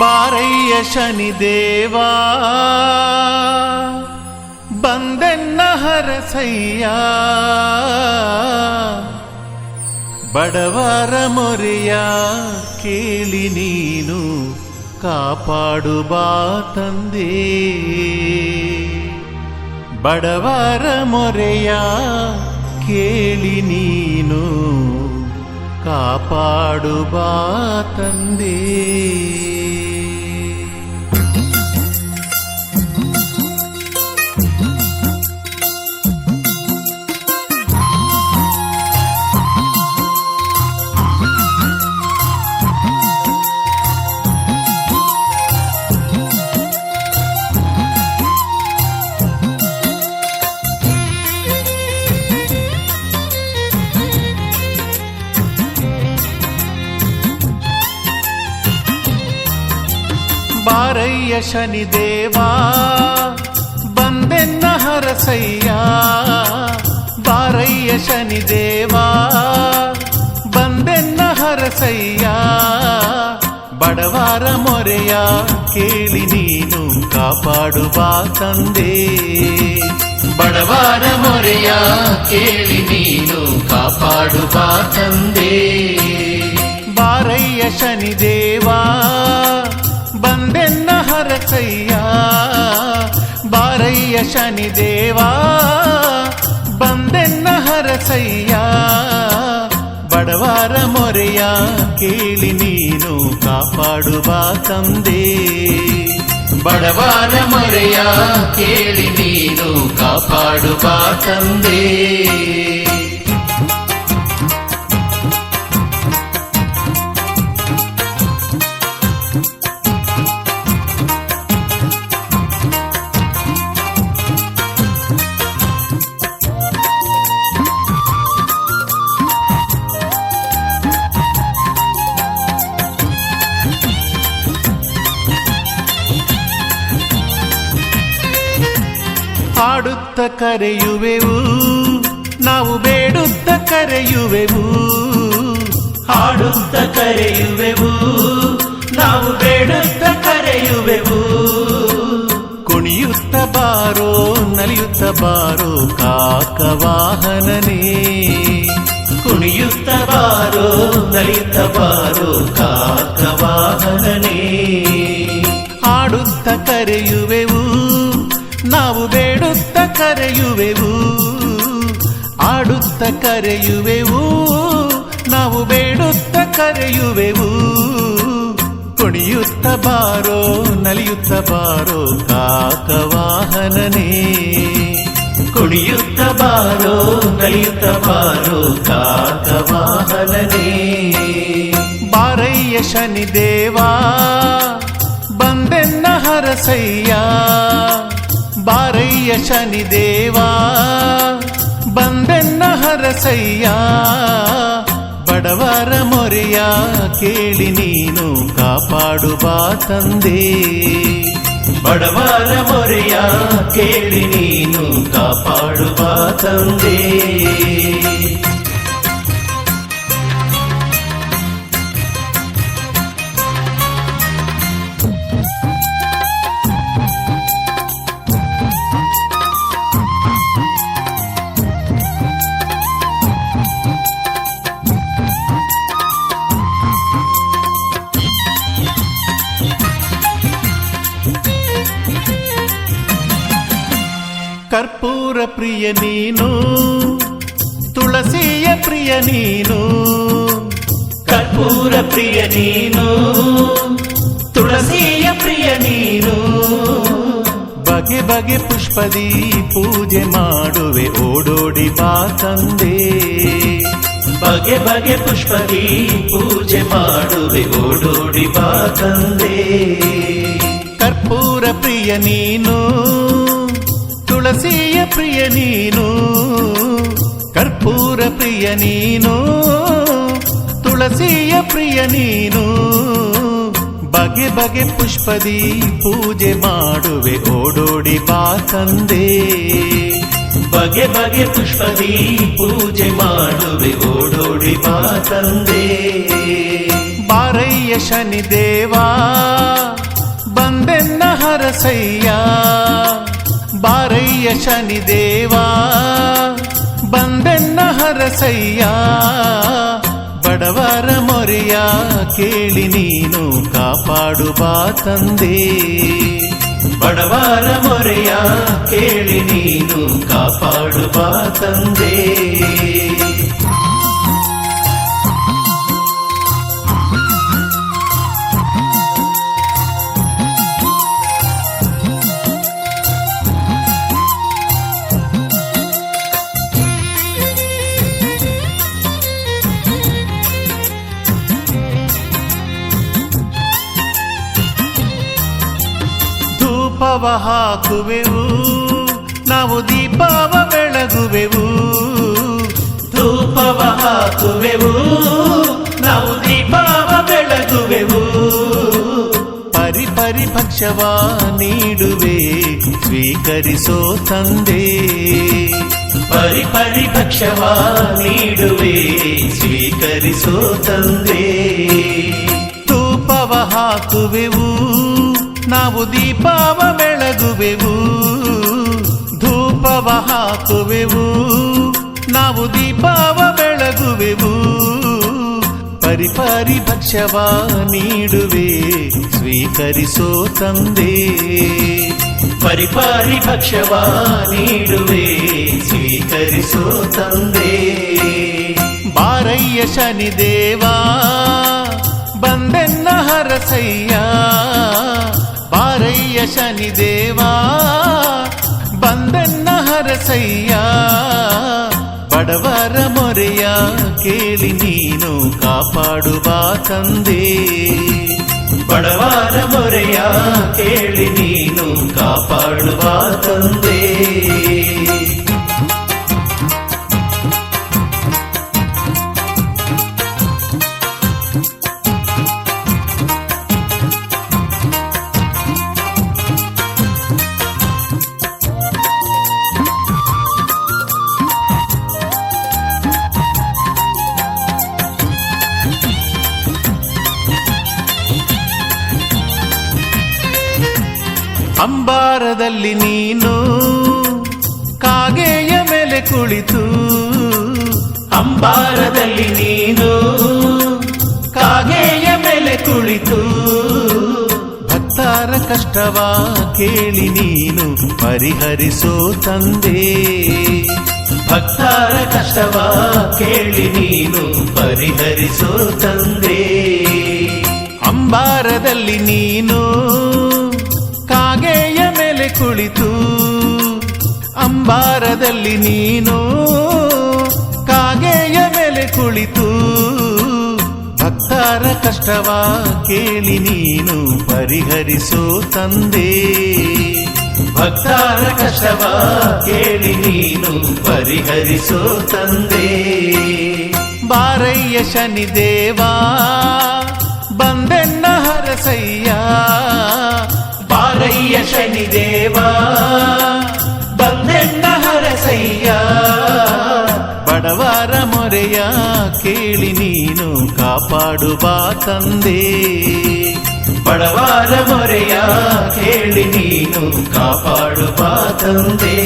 ಬಾರಯ್ಯ ಶನಿದೇವಾ ಬಂದೆನ್ನ ಹರಸಯ್ಯ, ಬಡವರ ಮೊರೆಯ ಕೇಳಿ ನೀನು ಕಾಪಾಡು ಬಾ ತಂದೆ. ಬಡವರ ಮೊರೆಯ ಕೇಳಿ ನೀನು ಕಾಪಾಡು ಬಾ ತಂದೆ. ಬಾರಯ್ಯ ಶನಿದೇವಾ ಬಂದೆನ್ನ ಹರಸಯ್ಯ, ಬಾರಯ್ಯ ಶನಿದೇವಾ ಬಂದೆನ್ನ ಹರಸಯ್ಯ, ಬಡವರ ಮೊರೆಯ ಕೇಳಿ ನೀನು ಕಾಪಾಡು ಬಾ ತಂದೆ. ಬಡವರ ಮೊರೆಯ ಕೇಳಿ ನೀನು ಕಾಪಾಡು ಬಾ ತಂದೆ. ಬಾರಯ್ಯ ಶನಿದೇವಾ ಬಂದೆನ್ನ ಹರಸಯ್ಯ, ಬಾರಯ್ಯ ಶನಿದೇವಾ ಬಂದೆನ್ನ ಹರಸಯ್ಯ, ಬಡವರ ಮೊರೆಯ ಕೇಳಿ ನೀನು ಕಾಪಾಡು ಬಾ ತಂದೆ. ಬಡವರ ಮೊರೆಯ ಕೇಳಿ ನೀನು ಕಾಪಾಡು ಬಾ ತಂದೆ. ಹಾಡುತ್ತ ಕರೆಯುವೆವು ನಾವು ಬೇಡುತ್ತ ಕರೆಯುವೆವು, ಹಾಡುತ್ತ ಕರೆಯುವೆವು ನಾವು ಬೇಡುತ್ತ ಕರೆಯುವೆವು. ಕುಣಿಯುತ್ತ ಬಾರೋ ನಲಿಯುತ್ತ ಬಾರೋ ಕಾಕವಾಹನನೇ, ಕುಣಿಯುತ್ತ ಬಾರೋ ನಲಿಯುತ್ತ ಬಾರೋ ಕಾಕವಾಹನನೇ. ಹಾಡುತ್ತ ಕರೆಯುವೆವು ನಾವು ಬೇಡುತ್ತ ಕರೆಯುವೆವು, ಆಡುತ್ತ ಕರೆಯುವೆವು ನಾವು ಬೇಡುತ್ತ ಕರೆಯುವೆವು. ಕುಣಿಯುತ್ತ ಬಾರೋ ನಲಿಯುತ್ತ ಬಾರೋ ಕಾಕವಾಹನನೇ, ಕುಣಿಯುತ್ತ ಬಾರೋ ನಲಿಯುತ್ತ ಬಾರೋ ಕಾಕವಾಹನನೇ. ಬಾರಯ್ಯ ಶನಿದೇವಾ ಬಂದೆನ್ನ ಹರಸಯ್ಯ, ಬಾರಯ್ಯ ಶನಿದೇವಾ ಬಂದೆನ್ನ ಹರಸಯ್ಯ, ಬಡವರ ಮೊರೆಯ ಕೇಳಿ ನೀನು ಕಾಪಾಡು ಬಾ ತಂದೆ. ಬಡವರ ಮೊರೆಯ ಕೇಳಿ ನೀನು ಕಾಪಾಡು ಬಾ ತಂದೆ. ಕರ್ಪೂರ ಪ್ರಿಯ ನೀನು ತುಳಸಿಯ ಪ್ರಿಯ ನೀನು, ಕರ್ಪೂರ ಪ್ರಿಯ ನೀನು ತುಳಸಿಯ ಪ್ರಿಯ ನೀನು. ಬಗೆ ಬಗೆ ಪುಷ್ಪದಿ ಪೂಜೆ ಮಾಡುವೆ ಓಡೋಡಿ ಬಾ ತಂದೆ. ಬಗೆ ಬಗೆ ಪುಷ್ಪದಿ ಪೂಜೆ ಮಾಡುವೆ ಓಡೋಡಿ ಬಾ ತಂದೆ. ಕರ್ಪೂರ ಪ್ರಿಯ ನೀನು ತುಳಸಿಯ ಪ್ರಿಯ ನೀನು, ಕರ್ಪೂರ ಪ್ರಿಯ ನೀನು ತುಳಸಿಯ ಪ್ರಿಯ ನೀನು. ಬಗೆ ಬಗೆ ಪುಷ್ಪದಿ ಪೂಜೆ ಮಾಡುವೆ ಓಡೋಡಿ ಬಾ ತಂದೆ. ಬಗೆ ಬಗೆ ಪುಷ್ಪದಿ ಪೂಜೆ ಮಾಡುವೆ ಓಡೋಡಿ ಬಾ ತಂದೆ. ಬಾರಯ್ಯ ಶನಿದೇವಾ ಬಂದೆನ್ನ ಹರಸಯ್ಯ. ಬಾರಯ್ಯ ಶನಿದೇವಾ ಬಂದೆನ್ನ ಹರಸಯ್ಯ. ಬಡವರ ಮೊರೆಯ ಕೇಳಿ ನೀನು ಕಾಪಾಡು ಬಾ ತಂದೆ. ಬಡವರ ಮೊರೆಯ ಕೇಳಿ ನೀನು ಕಾಪಾಡು ಬಾ ತಂದೆ. ಧೂಪವ ಹಾಕುವೆವು ನಾವು ದೀಪವ ಬೆಳಗುವೆವು. ಧೂಪವ ಹಾಕುವೆವು ನಾವು ದೀಪವ ಬೆಳಗುವೆವು. ಪರಿ ಭಕ್ಷವ ನೀಡುವೆ ಸ್ವೀಕರಿಸೋ ತಂದೆ. ಪರಿ ಭಕ್ಷವ ನೀಡುವೆ ಸ್ವೀಕರಿಸೋ ತಂದೆ. ಧೂಪವ ಹಾಕುವೆವು ನಾವು ದೀಪವ ಬೆಳಗುವೆವು. ಧೂಪವ ಹಾಕುವೆವು ನಾವು ದೀಪವ ಬೆಳಗುವೆವು. ಪರಿ ಭಕ್ಷವ ನೀಡುವೆ ಸ್ವೀಕರಿಸೋ ತಂದೆ. ಪರಿ ಭಕ್ಷವ ನೀಡುವೆ ಸ್ವೀಕರಿಸೋ ತಂದೆ. ಬಾರಯ್ಯ ಶನಿದೇವಾ ಬಂದೆನ್ನ ಹರಸಯ್ಯ. ಬಾರಯ್ಯ ಶನಿದೇವಾ ಬಂದೆನ್ನ ಹರಸಯ್ಯ. ಬಡವರ ಮೊರೆಯ ಕೇಳಿ ನೀನು ಕಾಪಾಡು ಬಾ ತಂದೆ. ಬಡವರ ಮೊರೆಯ ಕೇಳಿ ನೀನು ಕಾಪಾಡು ಬಾ ತಂದೆ. ಅಂಬಾರದಲ್ಲಿ ನೀನು ಕಾಗೆಯ ಮೇಲೆ ಕುಳಿತು. ಅಂಬಾರದಲ್ಲಿ ನೀನು ಕಾಗೆಯ ಮೇಲೆ ಕುಳಿತು. ಭಕ್ತರ ಕಷ್ಟವ ಕೇಳಿ ನೀನು ಪರಿಹರಿಸೋ ತಂದೆ. ಭಕ್ತರ ಕಷ್ಟವ ಕೇಳಿ ನೀನು ಪರಿಹರಿಸೋ ತಂದೆ. ಅಂಬಾರದಲ್ಲಿ ನೀನು ಕಾಗೆಯ ಮೇಲೆ ಕುಳಿತು. ಅಂಬಾರದಲ್ಲಿ ನೀನು ಕಾಗೆಯ ಮೇಲೆ ಕುಳಿತು. ಭಕ್ತರ ಕಷ್ಟವ ಕೇಳಿ ನೀನು ಪರಿಹರಿಸೋ ತಂದೆ. ಭಕ್ತರ ಕಷ್ಟವ ಕೇಳಿ ನೀನು ಪರಿಹರಿಸೋ ತಂದೆ. ಬಾರಯ್ಯ ಶನಿದೇವಾ ಬಂದೆನ್ನ ಹರಸಯ್ಯ. ಬಾರಯ್ಯ ಶನಿದೇವಾ ಬಂದೆನ್ನ ಹರಸಯ್ಯ. ಬಡವರ ಮೊರೆಯ ಕೇಳಿ ನೀನು ಕಾಪಾಡು ಬಾ ತಂದೆ. ಬಡವರ ಮೊರೆಯ ಕೇಳಿ ನೀನು ಕಾಪಾಡು ಬಾ ತಂದೆ.